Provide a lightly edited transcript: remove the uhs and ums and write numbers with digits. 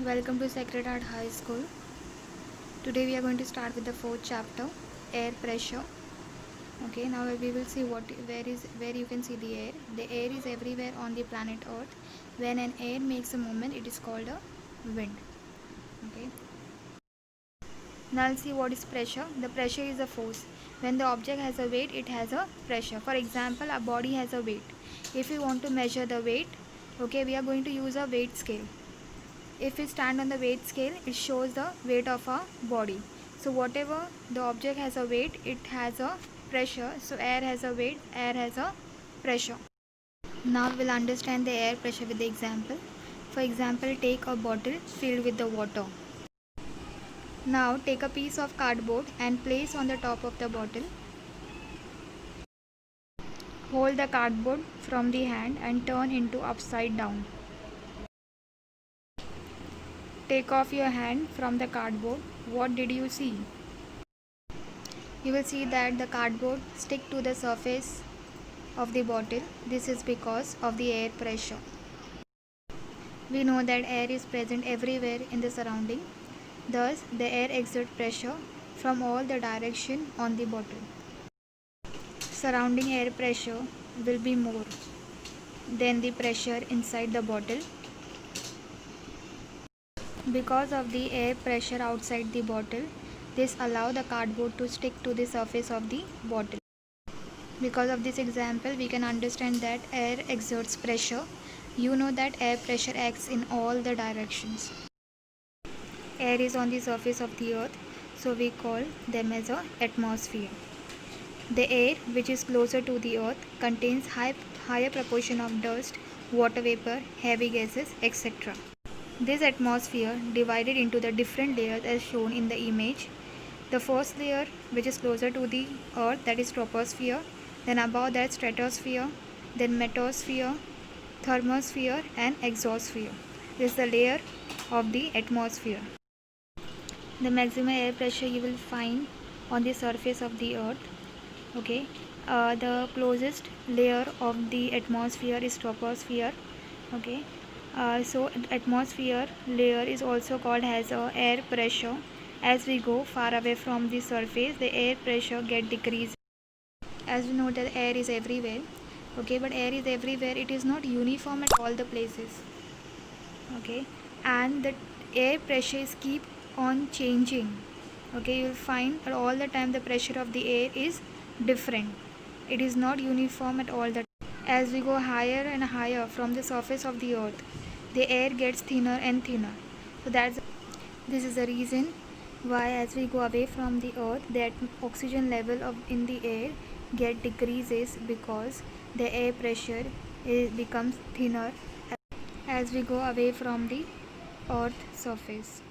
Welcome to Sacred Heart High School. Today we are going to start with the fourth chapter, air pressure. Okay, now we will see where you can see the air. The air is everywhere on the planet Earth. When an air makes a movement, it is called a wind. Okay. Now let's see what is pressure. The pressure is a force. When the object has a weight, it has a pressure. For example, a body has a weight. If we want to measure the weight, okay, we are going to use a weight scale. If we stand on the weight scale, it shows the weight of our body. So whatever the object has a weight, it has a pressure. So air has a weight, air has a pressure. Now we'll understand the air pressure with the example. For example, take a bottle filled with the water. Now take a piece of cardboard and place on the top of the bottle. Hold the cardboard from the hand and turn into upside down. Take off your hand from the cardboard. What did you see? You will see that the cardboard stick to the surface of the bottle. This is because of the air pressure. We know that air is present everywhere in the surrounding. Thus, the air exerts pressure from all the direction on the bottle. Surrounding air pressure will be more than the pressure inside the bottle. Because of the air pressure outside the bottle, this allows the cardboard to stick to the surface of the bottle. Because of this example, we can understand that air exerts pressure. You know that air pressure acts in all the directions. Air is on the surface of the earth, so we call them as an atmosphere. The air, which is closer to the earth, contains higher proportion of dust, water vapor, heavy gases, etc. This atmosphere divided into the different layers as shown in the image. The first layer, which is closer to the earth, that is troposphere, then above that stratosphere, then mesosphere, thermosphere and exosphere. This is the layer of the atmosphere. The maximum air pressure you will find on the surface of the earth. Okay, the closest layer of the atmosphere is troposphere. Okay, so atmosphere layer is also called as air pressure. As we go far away from the surface, the air pressure get decreased. As we know that air is everywhere. Okay, but air is everywhere, it is not uniform at all the places. Okay, and the air pressure is keep on changing. Okay, you will find that all the time the pressure of the air is different. It is not uniform at all the time. As we go higher and higher from the surface of the earth, the air gets thinner and thinner. So this is the reason why as we go away from the earth, the oxygen level in the air get decreases, because the air pressure becomes thinner as we go away from the earth surface.